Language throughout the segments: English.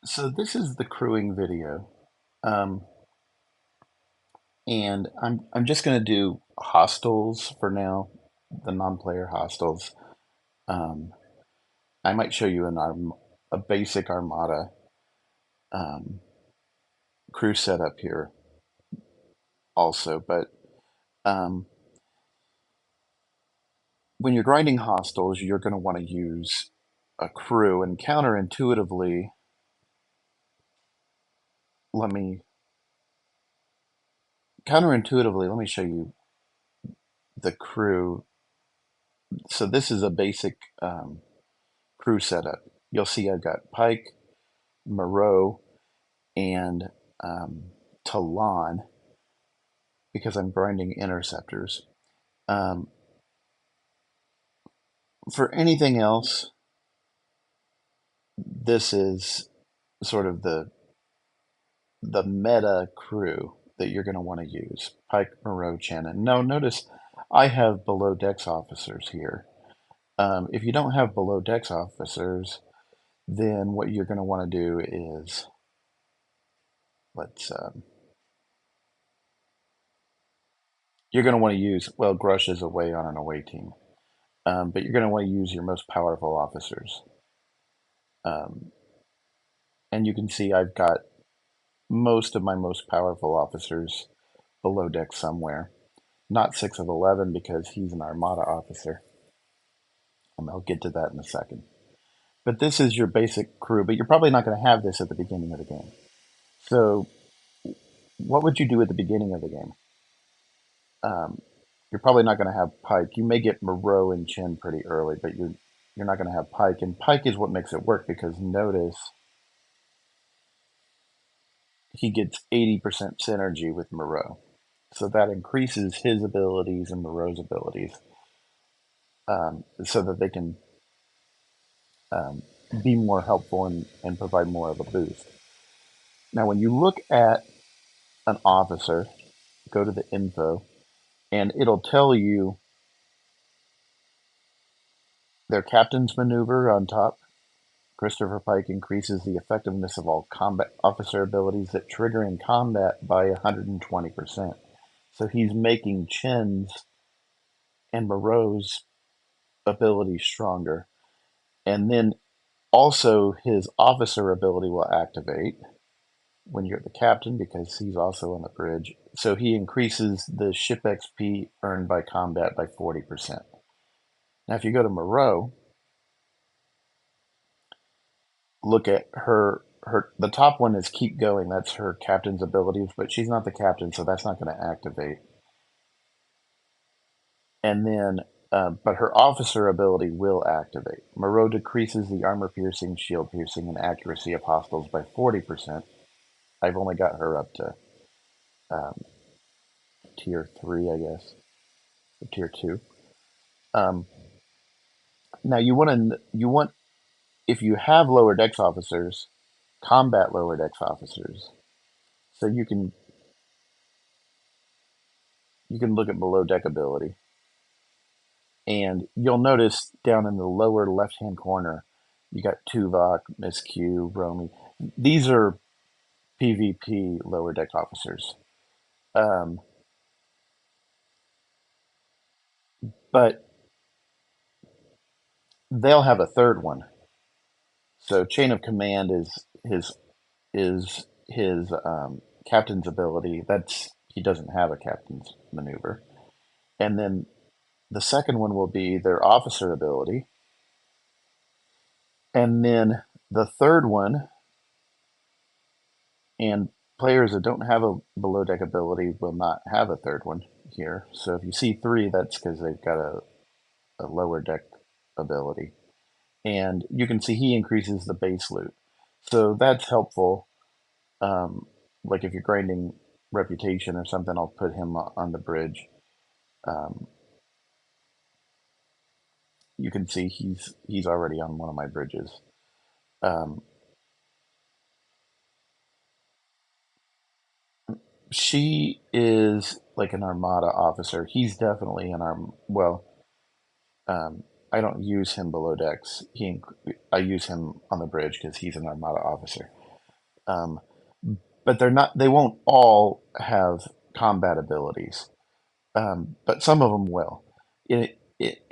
So this is the crewing video, um, and I'm just going to do hostels for now, the non-player hostels. Um, I might show you a basic Armada um, crew setup here also, but um, when you're grinding hostels, you're going to want to use a crew, and let me let me show you the crew. So this is a basic crew setup. You'll see I've got Pike, Moreau, and um, Talon because I'm grinding interceptors. Um, for anything else, this is sort of the meta crew that you're going to want to use. Pike, Moreau, Shannon. Now, notice I have below decks officers here. If you don't have below decks officers, then what you're going to want to do is let's you're going to want to use well, Grush is away on an away team, but you're going to want to use your most powerful officers. Um, and you can see I've got most of my most powerful officers below deck somewhere. Not 6 of 11 because he's an Armada officer, and I'll get to that in a second. But this is your basic crew, but you're probably not going to have this at the beginning of the game. So, what would you do at the beginning of the game? Um, you're probably not going to have Pike. You may get Moreau and Chin pretty early, but you're not going to have Pike. And Pike is what makes it work because notice he gets 80% synergy with Moreau. So that increases his abilities and Moreau's abilities so that they can um, be more helpful and provide more of a boost. Now, when you look at an officer, go to the info, and it'll tell you their captain's maneuver on top. Christopher Pike increases the effectiveness of all combat officer abilities that trigger in combat by 120%. So he's making Chin's and Moreau's ability stronger. And then also his officer ability will activate when you're the captain because he's also on the bridge. So he increases the ship XP earned by combat by 40%. Now, if you go to Moreau, look at her the top one is keep going. That's her captain's abilities, but she's not the captain, so that's not going to activate. And then, but her officer ability will activate. Moreau decreases the armor piercing, shield piercing, and accuracy of hostiles by 40%. I've only got her up to um, tier 3, I guess, or tier 2. Um, now you want if you have lower decks officers, combat lower decks officers, so you can look at below deck ability, and you'll notice down in the lower left hand corner, you got Tuvok, Miss Q, Romy. These are PvP lower deck officers, um, but they'll have a third one. So chain of command is his captain's ability. That's he doesn't have a captain's maneuver, and then the second one will be their officer ability, and then the third one, and players that don't have a below deck ability will not have a third one here. So if you see three, that's because they've got a lower deck ability. And you can see he increases the base loot. So that's helpful. Um, like if you're grinding reputation or something, I'll put him on the bridge. Um, you can see he's already on one of my bridges. Um, she is like an Armada officer. He's definitely an arm. Well, I don't use him below decks. I use him on the bridge because he's an Armada officer. Um, but they're not. They won't all have combat abilities, but some of them will.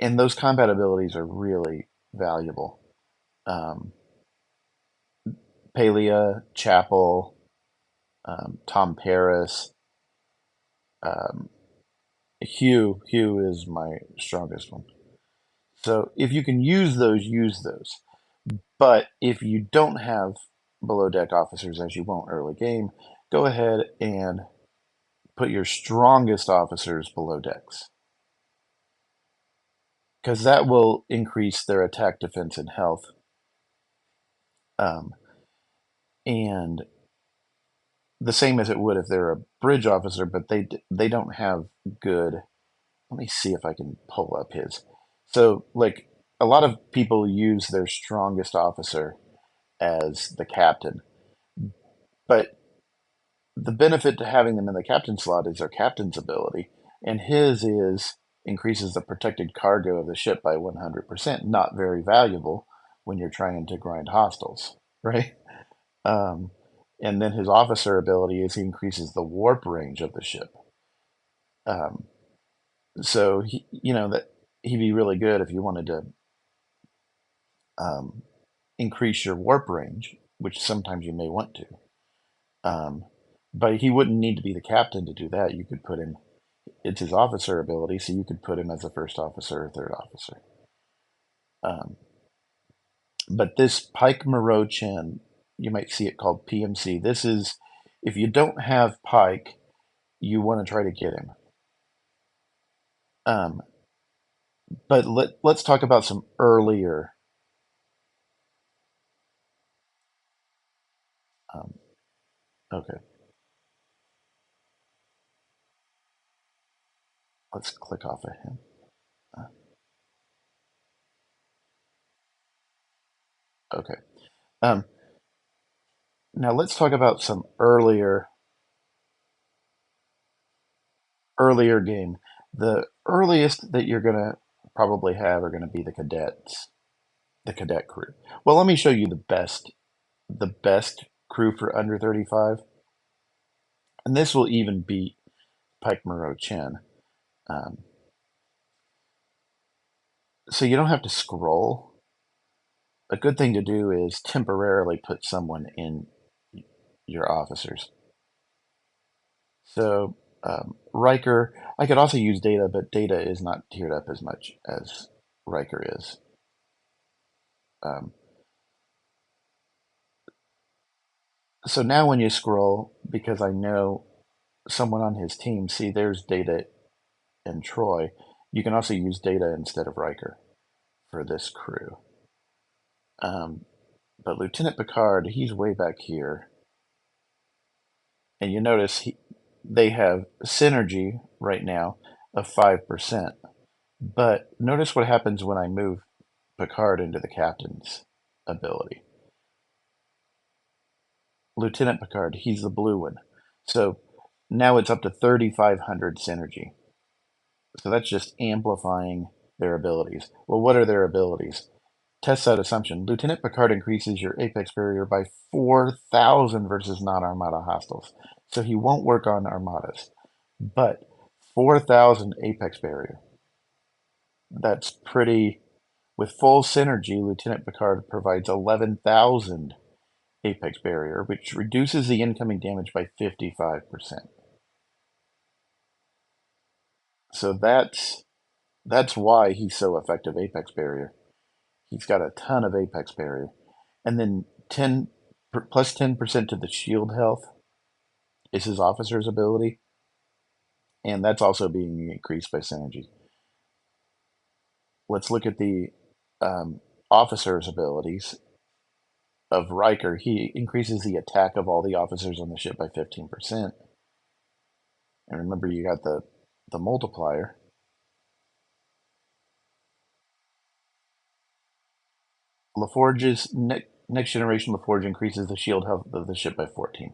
And those combat abilities are really valuable. Um, Palea, Chapel, Tom Paris, um, Hugh. Hugh is my strongest one. So if you can use those, use those. But if you don't have below deck officers, as you won't early game, go ahead and put your strongest officers below decks, because that will increase their attack, defense, and health. Um, and the same as it would if they're a bridge officer, but they don't have good. Let me see if I can pull up his. So like a lot of people use their strongest officer as the captain, but the benefit to having them in the captain slot is their captain's ability, and his is increases the protected cargo of the ship by 100%. Not very valuable when you're trying to grind hostiles, right? Um, and then his officer ability is he increases the warp range of the ship. Um, so that he'd be really good if you wanted to um, increase your warp range, which sometimes you may want to. Um, but he wouldn't need to be the captain to do that. You could put him. It's his officer ability, so you could put him as a first officer or third officer. Um, but this Pike Moreau Chin, you might see it called PMC. This is if you don't have Pike, you want to try to get him. Um, but let's talk about some earlier. Um, okay, let's click off of him. Uh, okay. Um, Now let's talk about some earlier game. The earliest that you're gonna probably have are gonna be the cadets, the cadet crew. Well, let me show you the best crew for under 35, and this will even beat Pike Moreau Chin. Um, so you don't have to scroll. A good thing to do is temporarily put someone in your officers. So Riker, I could also use Data, but Data is not tiered up as much as Riker is. Um, so now when you scroll, because I know someone on his team, see there's Data and Troy, you can also use Data instead of Riker for this crew. But Lieutenant Picard, he's way back here. And you notice they have synergy right now of 5%. But notice what happens when I move Picard into the captain's ability. Lieutenant Picard, he's the blue one. So now it's up to 3,500 synergy. So that's just amplifying their abilities. Well, what are their abilities? Test that assumption. Lieutenant Picard increases your apex barrier by 4,000 versus non-armada hostiles. So he won't work on armadas. But 4,000 apex barrier. That's pretty. With full synergy, Lieutenant Picard provides 11,000 apex barrier, which reduces the incoming damage by 55%. So that's why he's so effective apex barrier. He's got a ton of apex barrier. And then 10% to the shield health is his officer's ability, and that's also being increased by synergy. Let's look at the um, officer's abilities of Riker. He increases the attack of all the officers on the ship by 15%. And remember, you got the multiplier. LaForge's next generation LaForge increases the shield health of the ship by 14%.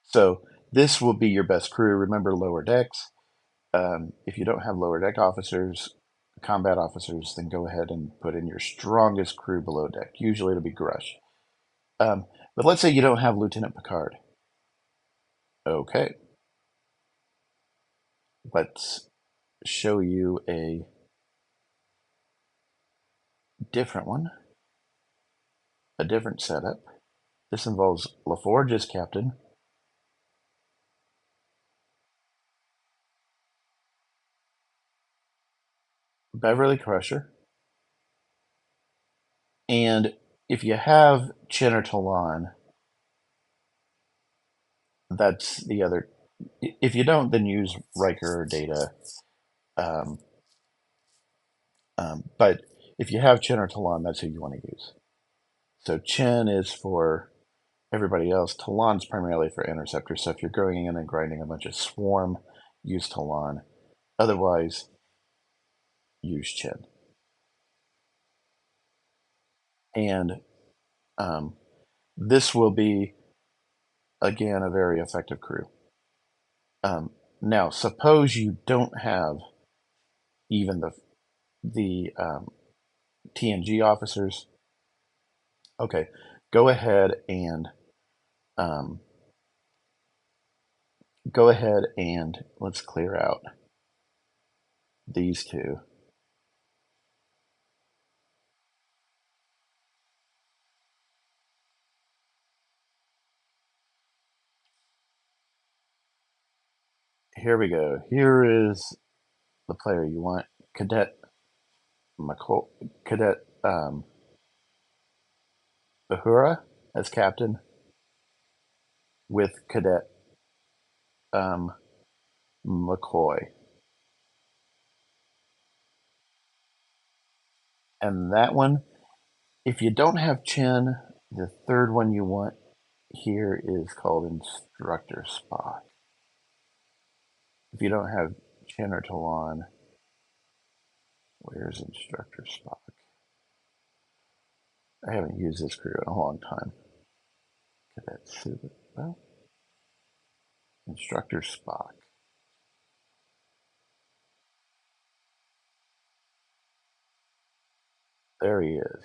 So this will be your best crew. Remember lower decks. If you don't have lower deck officers, combat officers, then go ahead and put in your strongest crew below deck. Usually it'll be Grush. Um, but let's say you don't have Lieutenant Picard. Okay, let's show you a different one, a different setup. This involves LaForge as captain, Beverly Crusher, and if you have Chin or Talon, that's the other. If you don't, then use Riker or Data. Um, but if you have Chin or Talon, that's who you want to use. So Chin is for everybody else. Talon's primarily for interceptors. So if you're going in and grinding a bunch of swarm, use Talon. Otherwise, use Chin. And um, this will be, again, a very effective crew. Now, suppose you don't have even the TNG officers. Okay, go ahead and um, let's clear out these two. Here we go. Here is the player you want, Cadet Cadet Uhura as captain with Cadet um, McCoy. And that one, if you don't have Chin, the third one you want here is called Instructor Spock. If you don't have Chin or Talon, where's Instructor Spock? I haven't used this crew in a long time. Cadet Super. Well, Instructor Spock. There he is.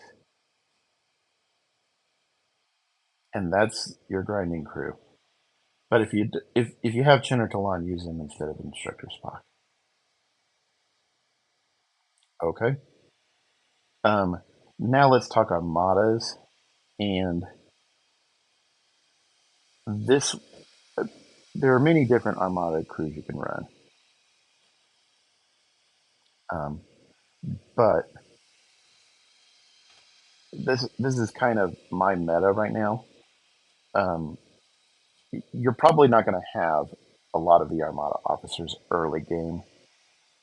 And that's your grinding crew. But if you have Chin or Talon, use them instead of Instructor Spock. Okay. Um, Now let's talk armadas. And this, there are many different armada crews you can run. Um, but this is kind of my meta right now. Um, you're probably not going to have a lot of the armada officers early game.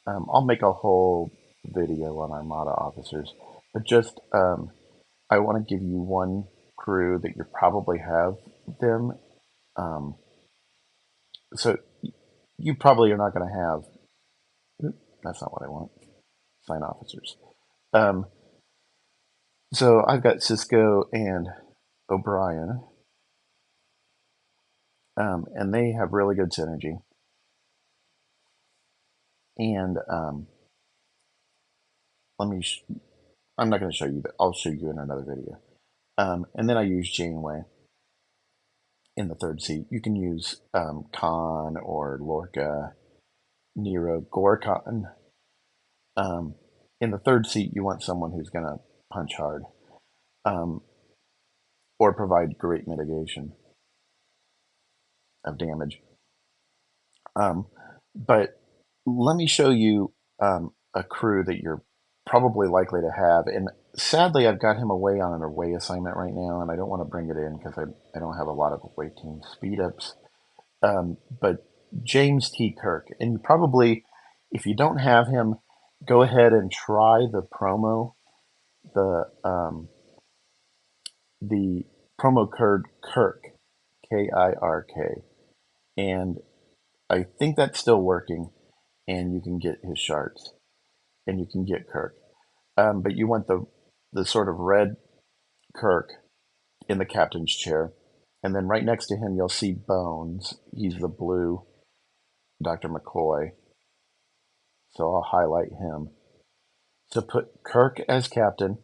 I'll make a whole video on armada officers, but just I want to give you one crew that you probably have them. Um, so you probably are not going to have. That's not what I want. Sign officers. Um, so I've got Cisco and O'Brien, and they have really good synergy. And let me. I'm not going to show you that. I'll show you in another video. And then I use Janeway in the third seat. You can use Khan or Lorca, Nero, Gorkon. Um, in the third seat, you want someone who's going to punch hard um, or provide great mitigation of damage. But let me show you a crew that you're probably likely to have. And sadly, I've got him away on an away assignment right now, and I don't want to bring it in because I don't have a lot of away team speed ups. But James T. Kirk, and you probably, if you don't have him, go ahead and try the promo, the um, the promo code Kirk, Kirk, and I think that's still working, and you can get his shards, and you can get Kirk. But you want the sort of red Kirk in the captain's chair, and then right next to him you'll see Bones. He's the blue Dr. McCoy, so I'll highlight him. So put Kirk as captain,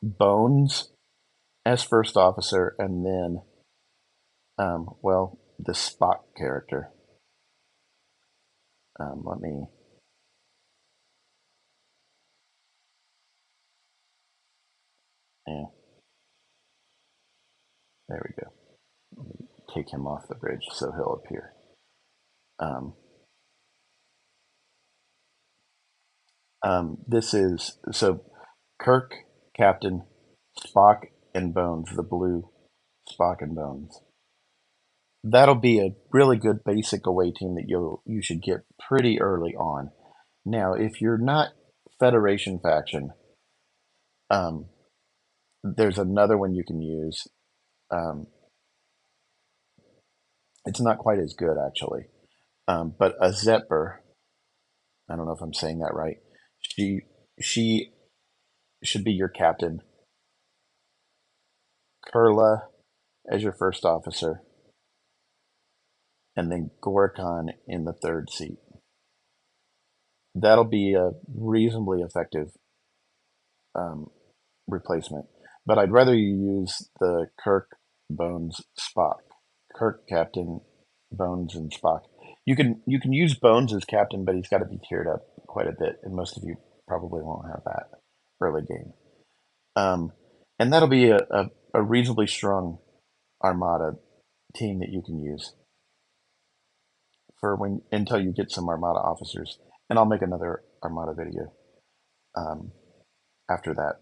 Bones as first officer, and then, well, the Spock character. Let me, yeah, there we go. Take him off the bridge so he'll appear. Um, this is so Kirk, Captain, Spock, and Bones, the blue Spock and Bones. That'll be a really good basic away team that you should get pretty early on. Now, if you're not Federation faction, um, there's another one you can use. Um, it's not quite as good actually, but a Zepper. I don't know if I'm saying that right. She she should be your captain. Kurla as your first officer, and then Gorkon in the third seat. That'll be a reasonably effective um, replacement. But I'd rather you use the Kirk, Bones, Spock. Kirk, Captain, Bones, and Spock. You can use Bones as captain, but he's got to be tiered up quite a bit, and most of you probably won't have that early game. Um, and that'll be a reasonably strong Armada team that you can use for when until you get some Armada officers. And I'll make another Armada video after that.